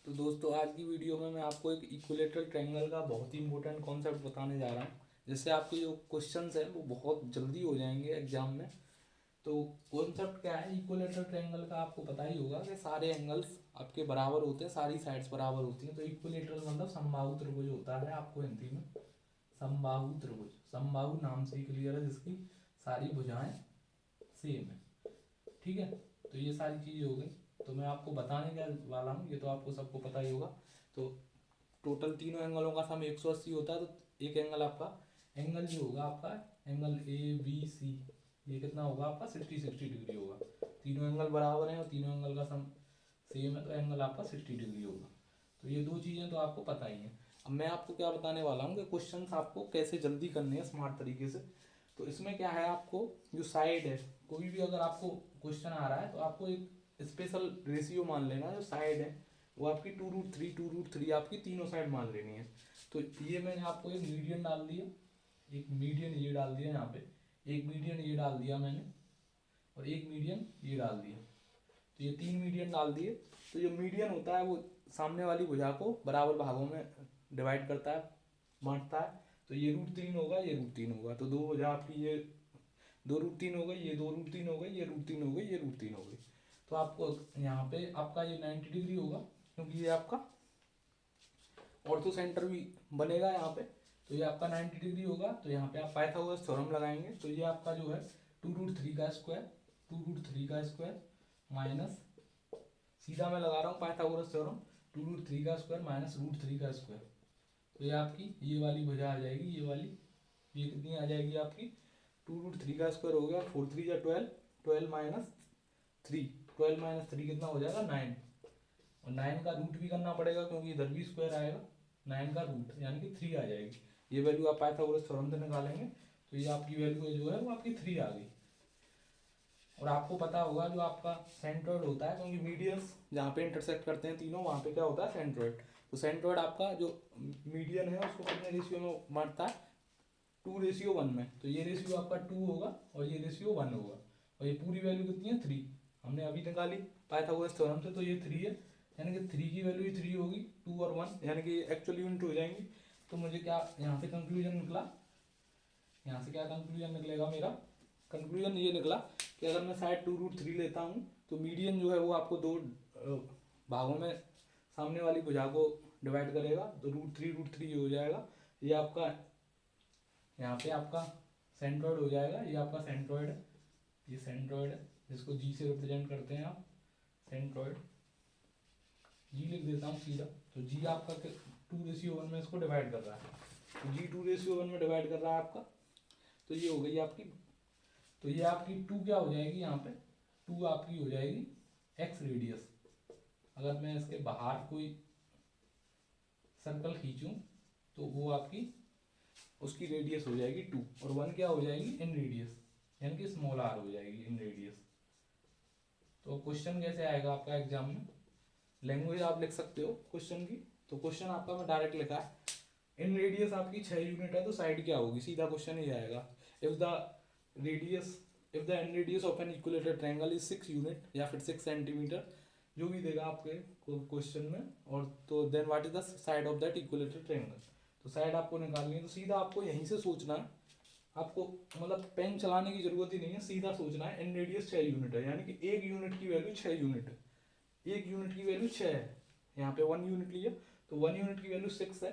तो दोस्तों आज की वीडियो में मैं आपको एक इक्विलेटरल ट्रायंगल का बहुत ही इंपॉर्टेंट कॉन्सेप्ट बताने जा रहा हूँ, जिससे आपके जो क्वेश्चंस हैं वो बहुत जल्दी हो जाएंगे एग्जाम में। तो कॉन्सेप्ट क्या है, इक्विलेटरल ट्रायंगल का आपको पता ही होगा कि सारे एंगल्स आपके बराबर होते हैं, सारी साइड्स बराबर होती हैं। तो इक्विलेटरल मतलब समबाहु त्रिभुज होता है, आपको हिंदी में समबाहु त्रिभुज, समबाहु नाम से ही क्लियर है, जिसकी सारी भुजाएं सेम है। ठीक है, तो ये सारी चीज़ हो गई। तो मैं आपको बताने क्या वाला हूँ, ये तो आपको सबको पता ही होगा। तो टोटल तीनों एंगलों का सम 180 होता है। तो एक एंगल आपका, एंगल जो होगा आपका एंगल ABC, ये कितना होगा आपका 60 डिग्री होगा। तीनों एंगल बराबर हैं और तीनों एंगल का सम सेम है, तो एंगल आपका 60 डिग्री होगा। तो ये दो चीज़ें तो आपको पता ही हैं। अब मैं आपको क्या बताने वाला हूँ कि क्वेश्चंस आपको कैसे जल्दी करने हैं स्मार्ट तरीके से। तो इसमें क्या है, आपको जो साइड है, कोई भी अगर आपको क्वेश्चन आ रहा है तो आपको एक स्पेशल रेशियो मान लेना। जो साइड है वो आपकी टू रूट थ्री आपकी तीनों साइड मान लेनी है। तो ये मैंने आपको एक मीडियन डाल दिया, एक मीडियन ये डाल दिया यहाँ पे, एक मीडियन ये डाल दिया मैंने, और एक मीडियन ये डाल दिया। तो ये तीन मीडियन डाल दिए। तो जो मीडियन होता है वो सामने वाली भुजा को बराबर भागों में डिवाइड करता है, बांटता है। तो ये √3 होगा, ये √3 होगा। तो दो भुजा आपकी ये 2√3 हो गई, ये 2√3 हो गई, ये √3 हो गई, ये √3 हो गई। तो आपको यहाँ पे आपका ये 90 डिग्री होगा, क्योंकि ये आपका ऑर्थो सेंटर भी बनेगा यहाँ पे। तो ये आपका 90 डिग्री होगा। तो यहाँ पे आप पाइथागोरस थ्योरम लगाएंगे। तो ये आपका जो है 2√3 का स्क्वायर, 2√3 का स्क्वायर माइनस, सीधा मैं लगा रहा हूँ पाइथागोरस थ्योरम, 2√3 का स्क्वायर माइनस √3 का स्क्वायर। तो ये आपकी ये वाली भुजा आ जाएगी, ये वाली, ये कितनी आ जाएगी आपकी 2√3 का स्क्वायर हो गया, 4×3 = 12, 12 - 3, 12 - 3 कितना हो जाएगा 9। और 9 का रूट भी करना पड़ेगा, क्योंकि इधर भी स्क्वायर आएगा। 9 का रूट यानी कि 3 आ जाएगी। ये वैल्यू आप पाइथागोरस थ्योरम से निकालेंगे। तो ये आपकी वैल्यू जो है वो आपकी 3 आ गई। और आपको पता होगा जो आपका सेंट्रॉइड होता है, क्योंकि मीडियंस जहाँ पे इंटरसेक्ट करते हैं तीनों, वहाँ पे क्या होता है सेंट्रॉइड। तो सेंट्रॉइड आपका जो मीडियन है उसको कितने रेशियो में बांटता है, 2:1 में। तो ये रेशियो आपका 2 होगा और ये रेशियो 1 होगा। और ये पूरी वैल्यू कितनी है 3, हमने अभी निकाली पाइथागोरस थ्योरम से। तो ये 3 है, यानी कि 3 की वैल्यू 3 होगी, 2 और 1 यानी कि एक्चुअल यूनिट हो जाएंगी। तो मुझे क्या यहाँ से कंक्लूजन निकला, यहाँ से क्या कंक्लूजन निकलेगा मेरा, कंक्लूजन ये निकला कि अगर मैं साइड 2√3 लेता हूँ तो मीडियन जो है वो आपको दो भागों में सामने वाली भुजा को डिवाइड करेगा। तो √3 हो जाएगा। ये आपका यहाँ पे आपका सेंट्रॉइड हो जाएगा, ये आपका सेंट्रॉइड है, ये सेंट्रॉइड है, जिसको जी से रिप्रेजेंट करते हैं आप, सेंट्रॉइड, जी लिख देता हूँ सीधा। तो जी आपका 2:1 में इसको डिवाइड कर रहा है। तो जी 2:1 में डिवाइड कर रहा है आपका। तो ये हो गई आपकी, तो ये आपकी 2 क्या हो जाएगी यहाँ पे, 2 आपकी हो जाएगी एक्स रेडियस। अगर मैं इसके बाहर कोई सर्कल खींचूं तो वो आपकी उसकी रेडियस हो जाएगी 2, और 1 क्या हो जाएगी इन रेडियस, यानी कि स्मॉल आर हो जाएगी इन रेडियस। तो क्वेश्चन कैसे आएगा आपका एग्जाम में, लैंग्वेज आप लिख सकते हो क्वेश्चन की। तो क्वेश्चन आपका मैं डायरेक्ट लिखा है, इन रेडियस आपकी 6 यूनिट है, तो साइड क्या होगी, सीधा क्वेश्चन ही आएगा। If the radius, if the end radius of an equilateral triangle is 6 unit या फिर 6 सेंटीमीटर, जो भी देगा आपके क्वेश्चन में। और तो then what is the side of that equilateral triangle. तो साइड आपको निकालनी है। तो सीधा आपको यहीं से सोचना है, आपको मतलब पेन चलाने की जरूरत ही नहीं है, सीधा सोचना है। एन रेडियस 6 यूनिट है, यानी कि एक यूनिट की वैल्यू 6 यूनिट है, एक यूनिट की वैल्यू 6 है। यहाँ पे 1 यूनिट लिया तो 1 यूनिट की वैल्यू 6 है।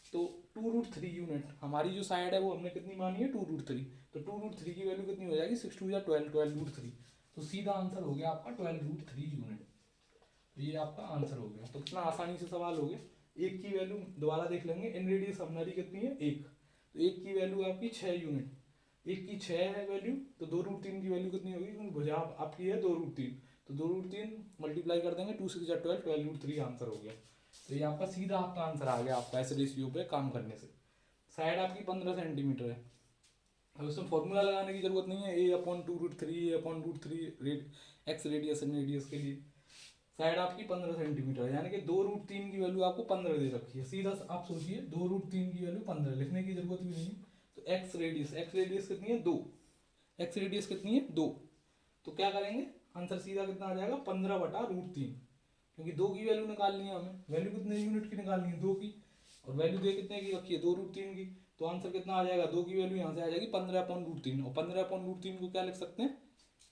तो 2√3 यूनिट हमारी जो साइड है वो हमने कितनी मानी है 2√3। तो 2√3 की वैल्यू कितनी हो जाएगी 6×2 = 12, 12√3। तो सीधा आंसर हो गया आपका 12√3 यूनिट। तो ये आपका आंसर हो गया। तो कितना आसानी से सवाल हो गया। एक की वैल्यू दोबारा देख लेंगे, इन रेडियस हमारी कितनी है 1, तो एक की वैल्यू आपकी 6 यूनिट, एक की 6 है वैल्यू। तो 2√3 की वैल्यू कितनी होगी, क्योंकि भुजा आपकी है 2√3। तो 2√3 मल्टीप्लाई कर देंगे, 2×6 = 12, 12√3 आंसर हो गया। तो ये आपका सीधा आपका आंसर आ गया आपका ऐसे रेशियो पे काम करने से। साइड आपकी 15 सेंटीमीटर है। अब इसमें फॉर्मूला लगाने की जरूरत नहीं है, A/√3, A/√3 x radius N radius के लिए। साइड आपकी 15 सेंटीमीटर है, यानी कि 2√3 की वैल्यू आपको 15 दे रखी है। सीधा आप सोचिए 2√3 की वैल्यू 15, लिखने की जरूरत भी नहीं है। तो एक्स रेडियस कितनी है 2, एक्स रेडियस कितनी है 2। तो क्या करेंगे, आंसर सीधा कितना आ जाएगा 15/√3। क्योंकि 2 की वैल्यू निकालनी है हमें। वैल्यू कितने यूनिट की निकालनी है, 2 की, और वैल्यू दे कितने की रखी है, 2√3 की। तो आंसर कितना आ जाएगा, 2 की वैल्यू यहाँ से आ जाएगी 15/√3, और 15/√3 को क्या लिख सकते हैं,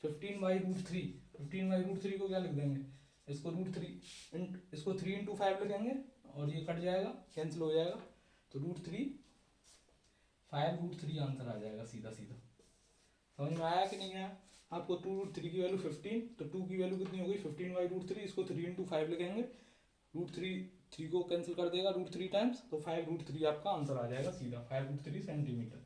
15/√3। 15/√3 को क्या लिख देंगे, इसको √3, इसको 3 × 5 लिखेंगे, और ये कट जाएगा, कैंसिल हो जाएगा, तो √3, 5√3 आंसर आ जाएगा सीधा सीधा। समझ में आया कि नहीं आया आपको। 2√3 की वैल्यू 15, तो 2 की वैल्यू कितनी हो गई, 15/√3, इसको 3 × 5 लिखेंगे, √3 को कैंसिल कर देगा √3 टाइम्स, तो 5√3 आपका आंसर आ जाएगा सीधा, 5√3 सेंटीमीटर।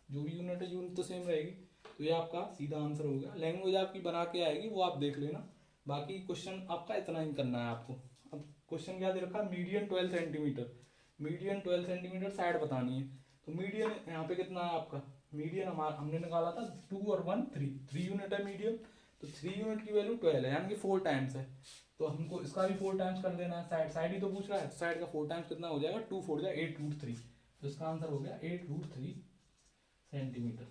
जो भी यूनिट है, यूनिट तो सेम रहेगी, तो ये आपका सीधा आंसर हो गया। लैंग्वेज आपकी बना के आएगी, वो आप देख लेना। बाकी क्वेश्चन आपका इतना ही करना है आपको। अब क्वेश्चन क्या दे रखा है, median 12 centimetre, median 12 centimetre side बतानी है। तो मीडियन यहाँ पे कितना है आपका, मीडियन हमने निकाला था 2 और 1 3 यूनिट है मीडियन, तो 3 यूनिट की वैल्यू 12 है, यानी कि 4 टाइम्स है। तो हमको इसका भी 4 टाइम्स कर देना है, साइड साइड ही तो पूछ रहा है, साइड का 4 टाइम्स कितना हो जाएगा, 2 4 जाएगा 8√3, तो इसका आंसर हो गया 8√3 सेंटीमीटर।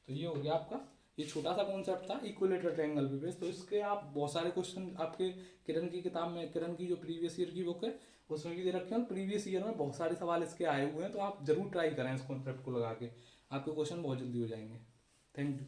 तो ये हो गया आपका, ये छोटा सा कॉन्सेप्ट था इक्विलेटरल ट्रायंगल पे बेस। तो इसके आप बहुत सारे क्वेश्चन आपके किरण की किताब में, किरण की जो प्रीवियस ईयर की बुक है उसमें भी दे रखे हैं, प्रीवियस ईयर में बहुत सारे सवाल इसके आए हुए हैं, तो आप जरूर ट्राई करें इस कॉन्सेप्ट को लगा के, आपके क्वेश्चन बहुत जल्दी हो जाएंगे। Thank you.